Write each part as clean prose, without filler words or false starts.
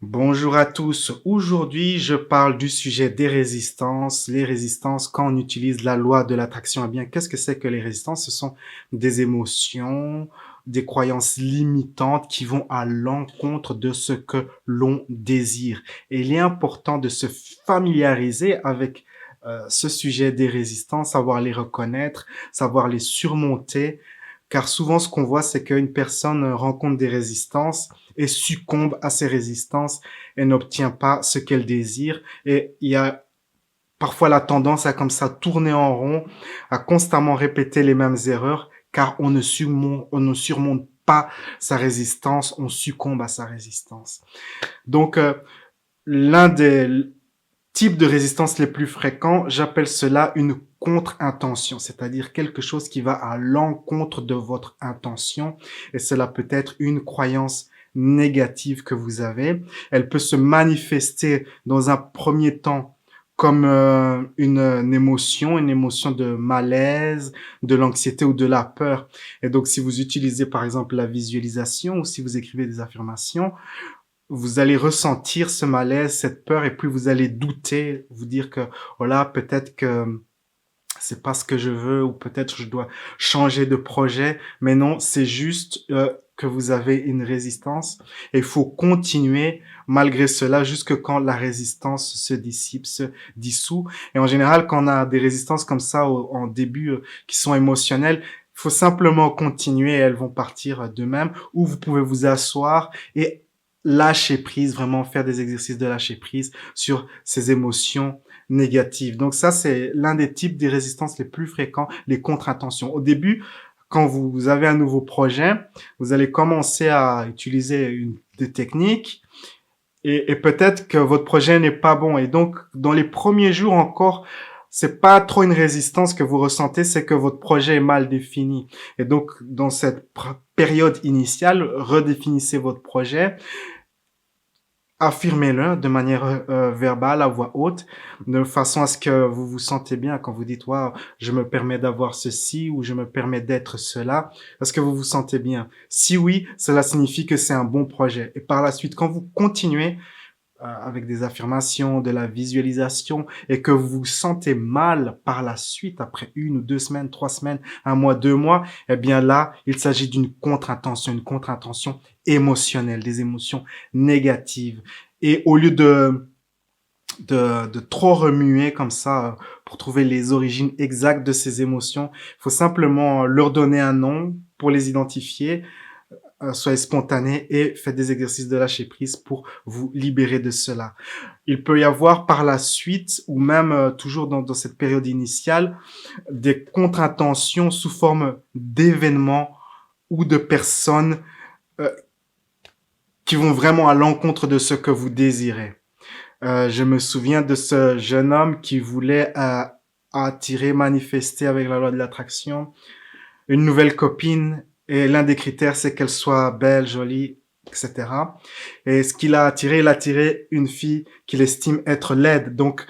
Bonjour à tous. Aujourd'hui, je parle du sujet des résistances. Les résistances, quand on utilise la loi de l'attraction, eh bien, qu'est-ce que c'est que les résistances? Ce sont des émotions, des croyances limitantes qui vont à l'encontre de ce que l'on désire. Et il est important de se familiariser avec ce sujet des résistances, savoir les reconnaître, savoir les surmonter, car souvent ce qu'on voit, c'est qu'une personne rencontre des résistances et succombe à ces résistances et n'obtient pas ce qu'elle désire. Et il y a parfois la tendance à comme ça tourner en rond, à constamment répéter les mêmes erreurs, car on ne surmonte pas sa résistance, on succombe à sa résistance. Donc, l'un des types de résistance les plus fréquents, j'appelle cela une contre-intention, c'est-à-dire quelque chose qui va à l'encontre de votre intention, et cela peut être une croyance négative que vous avez. Elle peut se manifester dans un premier temps comme une émotion de malaise, de l'anxiété ou de la peur. Et donc, si vous utilisez par exemple la visualisation ou si vous écrivez des affirmations, vous allez ressentir ce malaise, cette peur, et puis vous allez douter, vous dire que, voilà, peut-être que c'est pas ce que je veux, ou peut-être je dois changer de projet. Mais non, c'est juste que vous avez une résistance, et il faut continuer malgré cela jusque quand la résistance se dissipe, se dissout. Et en général, quand on a des résistances comme ça en début qui sont émotionnelles, il faut simplement continuer et elles vont partir d'eux-mêmes, ou vous pouvez vous asseoir et lâcher prise, vraiment faire des exercices de lâcher prise sur ces émotions négatives. Donc ça, c'est l'un des types des résistances les plus fréquents, les contre-intentions. Au début, quand vous avez un nouveau projet, vous allez commencer à utiliser des techniques et peut-être que votre projet n'est pas bon. Et donc, dans les premiers jours encore, c'est pas trop une résistance que vous ressentez, c'est que votre projet est mal défini. Et donc, dans cette période initiale, redéfinissez votre projet, affirmez-le de manière verbale, à voix haute, de façon à ce que vous vous sentez bien quand vous dites, waouh, je me permets d'avoir ceci ou je me permets d'être cela. Est-ce que vous vous sentez bien? Si oui, cela signifie que c'est un bon projet. Et par la suite, quand vous continuez avec des affirmations, de la visualisation, et que vous vous sentez mal par la suite, après 1 ou 2 semaines, 3 semaines, 1 mois, 2 mois, eh bien là, il s'agit d'une contre-intention, une contre-intention émotionnelle, des émotions négatives. Et au lieu de trop remuer comme ça pour trouver les origines exactes de ces émotions, il faut simplement leur donner un nom pour les identifier, soyez spontané et faites des exercices de lâcher prise pour vous libérer de cela. Il peut y avoir par la suite, ou même toujours dans cette période initiale, des contre-intentions sous forme d'événements ou de personnes euh, qui vont vraiment à l'encontre de ce que vous désirez. Je me souviens de ce jeune homme qui voulait attirer, manifester avec la loi de l'attraction une nouvelle copine, et l'un des critères, c'est qu'elle soit belle, jolie, etc. Et ce qu'il a attiré, il a attiré une fille qu'il estime être laide. Donc,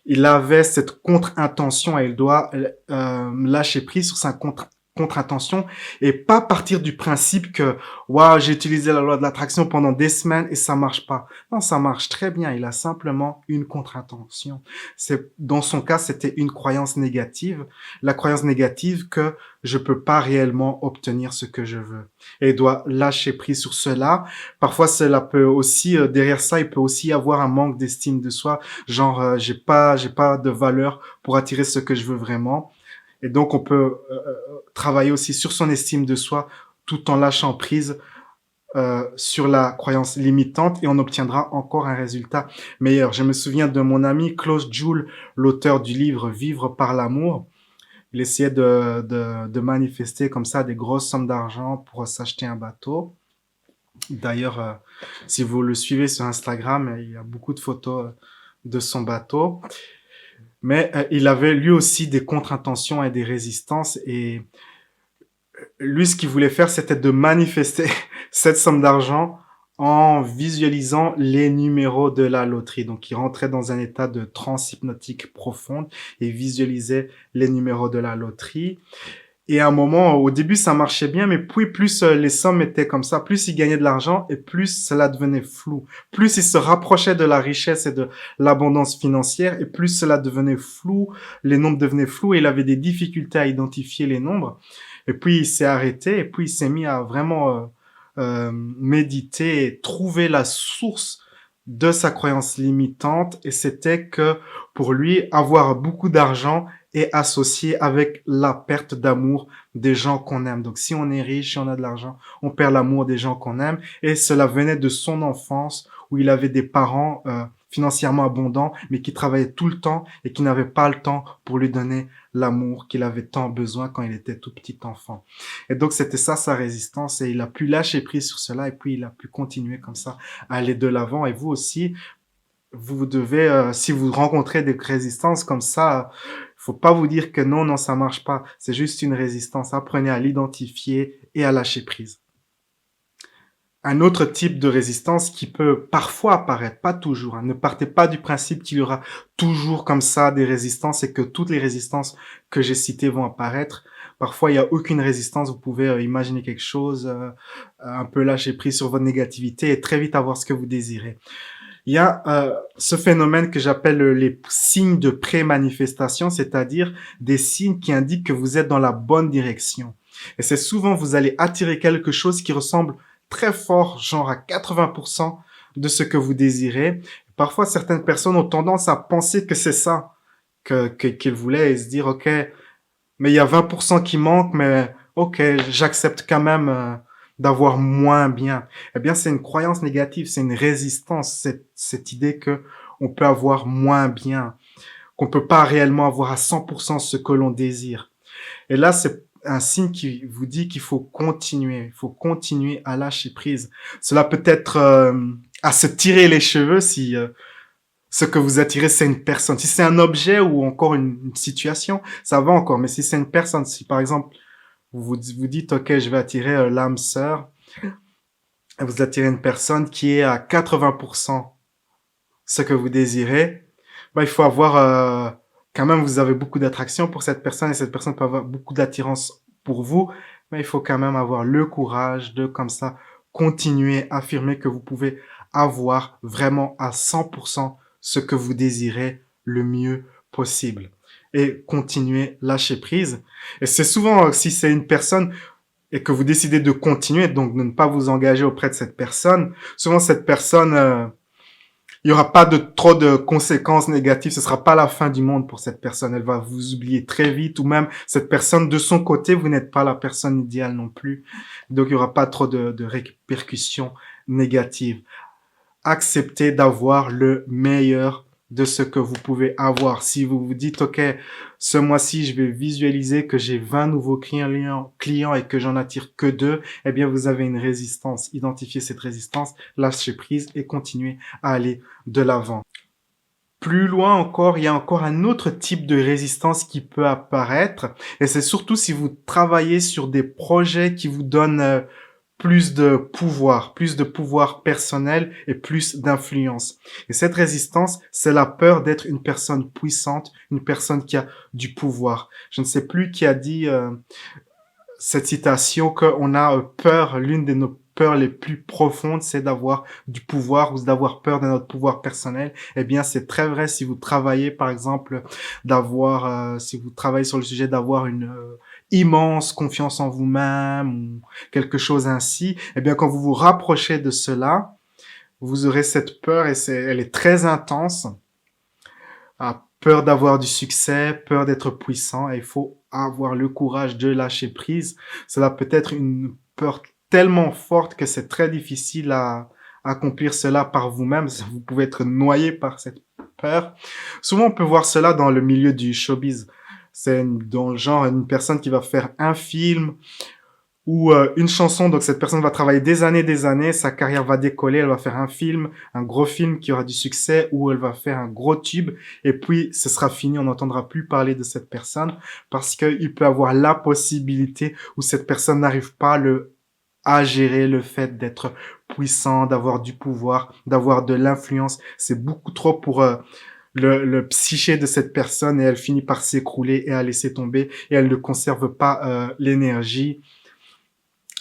il avait cette contre-intention et il doit lâcher prise sur sa contre-intention et pas partir du principe que waouh, j'ai utilisé la loi de l'attraction pendant des semaines et ça marche pas. Non, ça marche très bien, il a simplement une contre-intention. C'est dans son cas, c'était une croyance négative, la croyance négative que je peux pas réellement obtenir ce que je veux, et il doit lâcher prise sur cela. Parfois cela peut aussi derrière ça, il peut aussi y avoir un manque d'estime de soi, genre j'ai pas de valeur pour attirer ce que je veux vraiment. Et donc, on peut travailler aussi sur son estime de soi tout en lâchant prise sur la croyance limitante, et on obtiendra encore un résultat meilleur. Je me souviens de mon ami Klaus Joule, l'auteur du livre Vivre par l'amour. Il essayait de manifester comme ça des grosses sommes d'argent pour s'acheter un bateau. D'ailleurs, si vous le suivez sur Instagram, il y a beaucoup de photos de son bateau. Mais il avait lui aussi des contre-intentions et des résistances, et lui, ce qu'il voulait faire, c'était de manifester cette somme d'argent en visualisant les numéros de la loterie. Donc, il rentrait dans un état de transe hypnotique profonde et visualisait les numéros de la loterie. Et à un moment, au début, ça marchait bien, mais plus les sommes étaient comme ça, plus il gagnait de l'argent et plus cela devenait flou. Plus il se rapprochait de la richesse et de l'abondance financière et plus cela devenait flou, les nombres devenaient flous et il avait des difficultés à identifier les nombres. Et puis il s'est arrêté et puis il s'est mis à vraiment méditer et trouver la source de sa croyance limitante et c'était que pour lui, avoir beaucoup d'argent est associé avec la perte d'amour des gens qu'on aime. Donc si on est riche, si on a de l'argent, on perd l'amour des gens qu'on aime et cela venait de son enfance où il avait des parents financièrement abondants mais qui travaillaient tout le temps et qui n'avaient pas le temps pour lui donner l'amour qu'il avait tant besoin quand il était tout petit enfant. Et donc c'était ça sa résistance et il a pu lâcher prise sur cela et puis il a pu continuer comme ça à aller de l'avant et vous aussi vous devez si vous rencontrez des résistances comme ça, faut pas vous dire que non non ça marche pas, c'est juste une résistance, apprenez à l'identifier et à lâcher prise. Un autre type de résistance qui peut parfois apparaître, pas toujours, hein, ne partez pas du principe qu'il y aura toujours comme ça des résistances et que toutes les résistances que j'ai citées vont apparaître. Parfois, il y a aucune résistance, vous pouvez imaginer quelque chose, un peu lâcher prise sur votre négativité et très vite avoir ce que vous désirez. Il y a ce phénomène que j'appelle les signes de pré-manifestation, c'est-à-dire des signes qui indiquent que vous êtes dans la bonne direction. Et c'est souvent vous allez attirer quelque chose qui ressemble très fort, genre à 80% de ce que vous désirez. Parfois, certaines personnes ont tendance à penser que c'est ça qu'ils voulaient et se dire, OK, mais il y a 20% qui manquent, mais OK, j'accepte quand même d'avoir moins bien. Eh bien, c'est une croyance négative, c'est une résistance, cette idée que on peut avoir moins bien, qu'on peut pas réellement avoir à 100% ce que l'on désire. Et là, c'est un signe qui vous dit qu'il faut continuer à lâcher prise. Cela peut être à se tirer les cheveux si ce que vous attirez, c'est une personne. Si c'est un objet ou encore une situation, ça va encore. Mais si c'est une personne, si par exemple, vous dites, OK, je vais attirer l'âme sœur, et vous attirez une personne qui est à 80% ce que vous désirez, bah, il faut avoir, quand même, vous avez beaucoup d'attraction pour cette personne et cette personne peut avoir beaucoup d'attirance pour vous, mais il faut quand même avoir le courage de, comme ça, continuer, affirmer que vous pouvez avoir vraiment à 100% ce que vous désirez le mieux possible. Et continuer, lâcher prise. Et c'est souvent, si c'est une personne et que vous décidez de continuer, donc de ne pas vous engager auprès de cette personne, souvent cette personne, il y aura pas de trop de conséquences négatives. Ce sera pas la fin du monde pour cette personne. Elle va vous oublier très vite ou même cette personne de son côté, vous n'êtes pas la personne idéale non plus. Donc il y aura pas trop de répercussions négatives. Acceptez d'avoir le meilleur de ce que vous pouvez avoir. Si vous vous dites, OK, ce mois-ci, je vais visualiser que j'ai 20 nouveaux clients et que j'en attire que 2, eh bien, vous avez une résistance. Identifiez cette résistance, lâchez prise et continuez à aller de l'avant. Plus loin encore, il y a encore un autre type de résistance qui peut apparaître et c'est surtout si vous travaillez sur des projets qui vous donnent plus de pouvoir personnel et plus d'influence. Et cette résistance, c'est la peur d'être une personne puissante, une personne qui a du pouvoir. Je ne sais plus qui a dit cette citation qu'on a peur, l'une de nos peurs les plus profondes, c'est d'avoir du pouvoir ou d'avoir peur de notre pouvoir personnel. Eh bien, c'est très vrai si vous travaillez, par exemple, si vous travaillez sur le sujet d'avoir une immense confiance en vous-même ou quelque chose ainsi. Eh bien, quand vous vous rapprochez de cela, vous aurez cette peur et elle est très intense. Peur d'avoir du succès, peur d'être puissant, et il faut avoir le courage de lâcher prise. Cela peut être une peur tellement forte que c'est très difficile à accomplir cela par vous-même. Vous pouvez être noyé par cette peur. Souvent, on peut voir cela dans le milieu du showbiz. C'est dans le genre une personne qui va faire un film ou une chanson, donc cette personne va travailler des années, sa carrière va décoller, elle va faire un film, un gros film qui aura du succès, ou elle va faire un gros tube, et puis ce sera fini, on n'entendra plus parler de cette personne, parce qu'il peut avoir la possibilité où cette personne n'arrive pas à gérer le fait d'être puissant, d'avoir du pouvoir, d'avoir de l'influence. C'est beaucoup trop pour le psyché de cette personne et elle finit par s'écrouler et à laisser tomber et elle ne conserve pas l'énergie,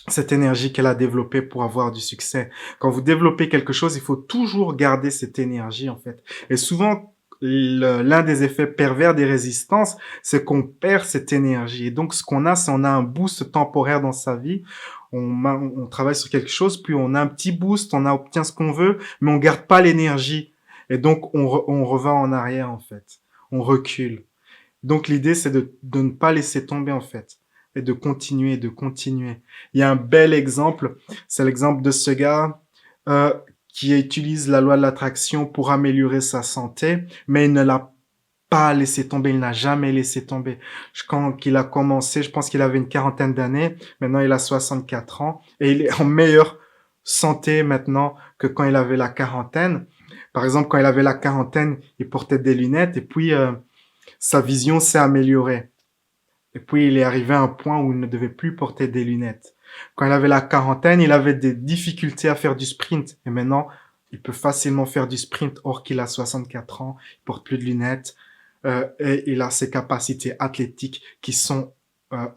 cette énergie qu'elle a développée pour avoir du succès. Quand vous développez quelque chose, il faut toujours garder cette énergie en fait. Et souvent, l'un des effets pervers des résistances, c'est qu'on perd cette énergie. Et donc, ce qu'on a, c'est on a un boost temporaire dans sa vie. On travaille sur quelque chose, puis on a un petit boost, on obtient ce qu'on veut, mais on garde pas l'énergie. Et donc, on revient en arrière en fait. On recule. Donc l'idée, c'est de ne pas laisser tomber en fait et de continuer, de continuer. Il y a un bel exemple, c'est l'exemple de ce gars euh, qui utilise la loi de l'attraction pour améliorer sa santé, mais il ne l'a pas laissé tomber, il n'a jamais laissé tomber. Quand il a commencé, je pense qu'il avait une quarantaine d'années, maintenant il a 64 ans et il est en meilleure santé maintenant que quand il avait la quarantaine. Par exemple, quand il avait la quarantaine, il portait des lunettes et puis sa vision s'est améliorée. Et puis, il est arrivé à un point où il ne devait plus porter des lunettes. Quand il avait la quarantaine, il avait des difficultés à faire du sprint. Et maintenant, il peut facilement faire du sprint, or qu'il a 64 ans, il porte plus de lunettes, et il a ses capacités athlétiques qui sont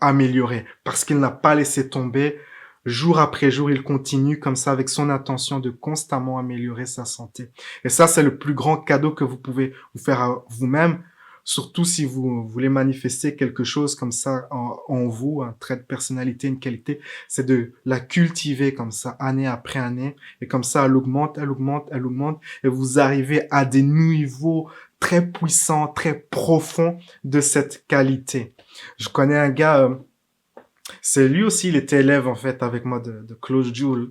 améliorées. Parce qu'il n'a pas laissé tomber. Jour après jour, il continue comme ça avec son intention de constamment améliorer sa santé. Et ça, c'est le plus grand cadeau que vous pouvez vous faire à vous-même. Surtout si vous voulez manifester quelque chose comme ça en vous, un trait de personnalité, une qualité, c'est de la cultiver comme ça, année après année. Et comme ça, elle augmente, elle augmente, elle augmente. Et vous arrivez à des niveaux très puissants, très profonds de cette qualité. Je connais un gars, c'est lui aussi, il était élève en fait avec moi de Klaus Joule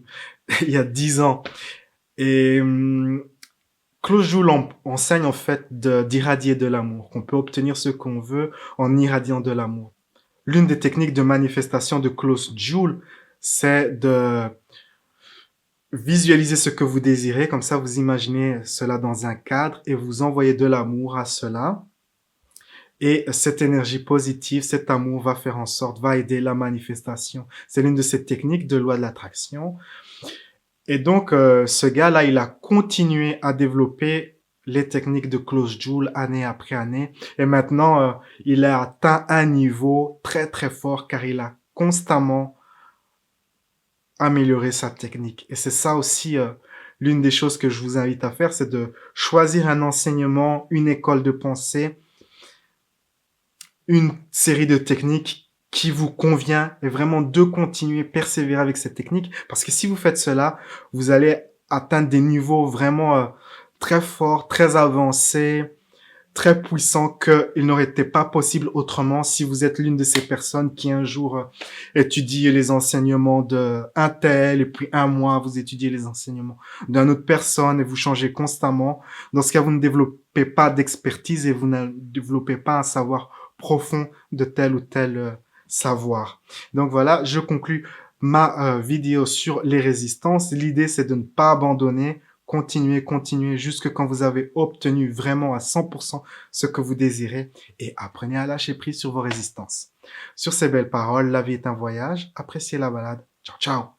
il y a 10 ans. Et Klaus Joule enseigne en fait d'irradier de l'amour, qu'on peut obtenir ce qu'on veut en irradiant de l'amour. L'une des techniques de manifestation de Klaus Joule, c'est de visualiser ce que vous désirez, comme ça vous imaginez cela dans un cadre et vous envoyez de l'amour à cela. Et cette énergie positive, cet amour va faire en sorte, va aider la manifestation. C'est l'une de ces techniques de loi de l'attraction. Et donc, ce gars-là, il a continué à développer les techniques de Klaus Joule année après année. Et maintenant, il a atteint un niveau très, très fort car il a constamment amélioré sa technique. Et c'est ça aussi, l'une des choses que je vous invite à faire, c'est de choisir un enseignement, une école de pensée, une série de techniques qui vous convient et vraiment de continuer, persévérer avec cette technique. Parce que si vous faites cela, vous allez atteindre des niveaux vraiment très forts, très avancés, très puissants qu'il n'aurait été pas possible autrement si vous êtes l'une de ces personnes qui un jour étudie les enseignements d'un tel et puis un mois vous étudiez les enseignements d'une autre personne et vous changez constamment. Dans ce cas, vous ne développez pas d'expertise et vous ne développez pas un savoir profond de tel ou tel savoir. Donc voilà, je conclus ma vidéo sur les résistances. L'idée, c'est de ne pas abandonner, continuer, continuer jusque quand vous avez obtenu vraiment à 100% ce que vous désirez et apprenez à lâcher prise sur vos résistances. Sur ces belles paroles, la vie est un voyage. Appréciez la balade. Ciao, ciao.